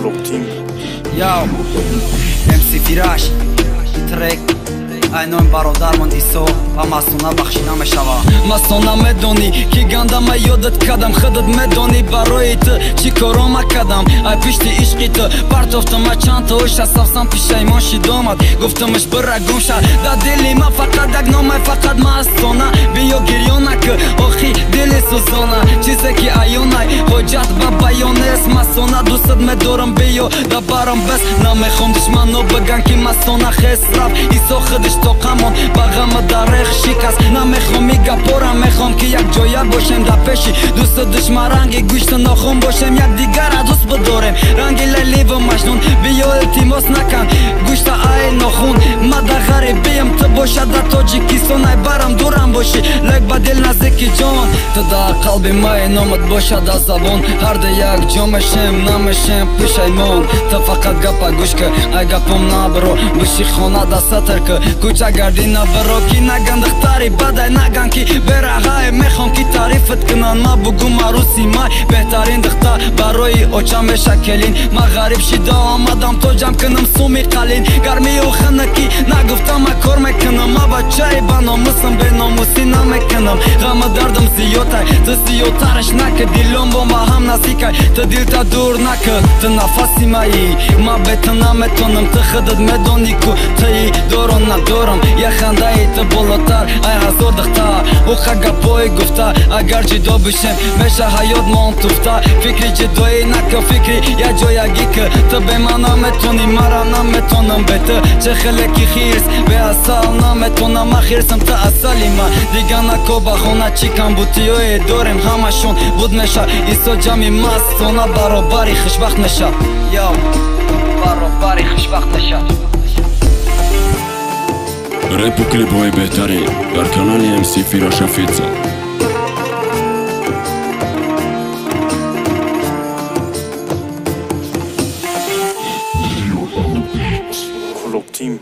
Club Team. Yo, MC Firash Trek Այնոն բարոդարմն դիսո Ամասունա բախշինա me շավա Մասոնա me դոնի Ki ganda ma jodët kadam Khëdët me doni baroi të Qikoro ma kadam Aj pishti ishki të Partov të ma qanë të usha Safsan pisha i mon shidomat Guftë më shbërra gumsha Da dili ma fakat Dagno me fakat ma asona Bio girjona kë Ohi dili su zona Qise ki ajonaj Hojat baba jones Masona dusët me dorën bio Da barën bes Na me khom dishman no bëgan ki masona Khesraf Iso khëdish to kamon Baga më darek shikas Na me khom i gapora Me khom ki jak gjoja Boshem da peshi Dusë dëshma rangi Gushtë në khom Boshem jak digara Dus bëdorem Rangi le livë mashnun Bio e ti mos në kan Gushta aje në khun Ma da gari bijem të bosha Da to gjikiso Na i baram duram boshi Lek badil na zeki gjon Të da kalbi ma e në më të bosha Da zabon Harde jak gjo me shem Na me shem Pisha i mon Të fakat gapa gushke Aj gapom na bro Bëshi khona da satër kë Kuqa gardi na bro Ki na gëndëktari Badaj na gan ki Bera hae me khon ki tarifët kënan Ma bugu maru si maj Behtarin dëkta Baroi oqa me shakelin Ma garib shida Ma dam to gjam kënëm sumi kalin Garmi u khënë ki Na gufta ma kor me kënëm Ma ba qaj bano mësëm beno musina me kënëm Ga më dardëm si jotaj Të si jotar është na kë dilon Bomba ham na zikaj Të dil ta dur na kë Të na fasi ma i Ma betë na me tonëm Të khëdët me doni ku Të i doron na dorëm Ja khanda i të bolotar Aj hazor dëkta U khaga po i gufta Agar që do bëshem Me shahajot mon tufta Fikri që do i na kë fikri Ja gjoja gikë Të bemana me toni Marana me tonëm betë Që khële ki khirs Be asal na me tona Ma khirsëm të asalima Digana ko bahona Qikan butio e dorem Hama shon bud me sha Iso gjami mas Sona baro bari khëshbaht me sha Yo Baro bari khëshbaht me sha Rap u klipove Behtari Gar kanali MC Firash Afica Club Team.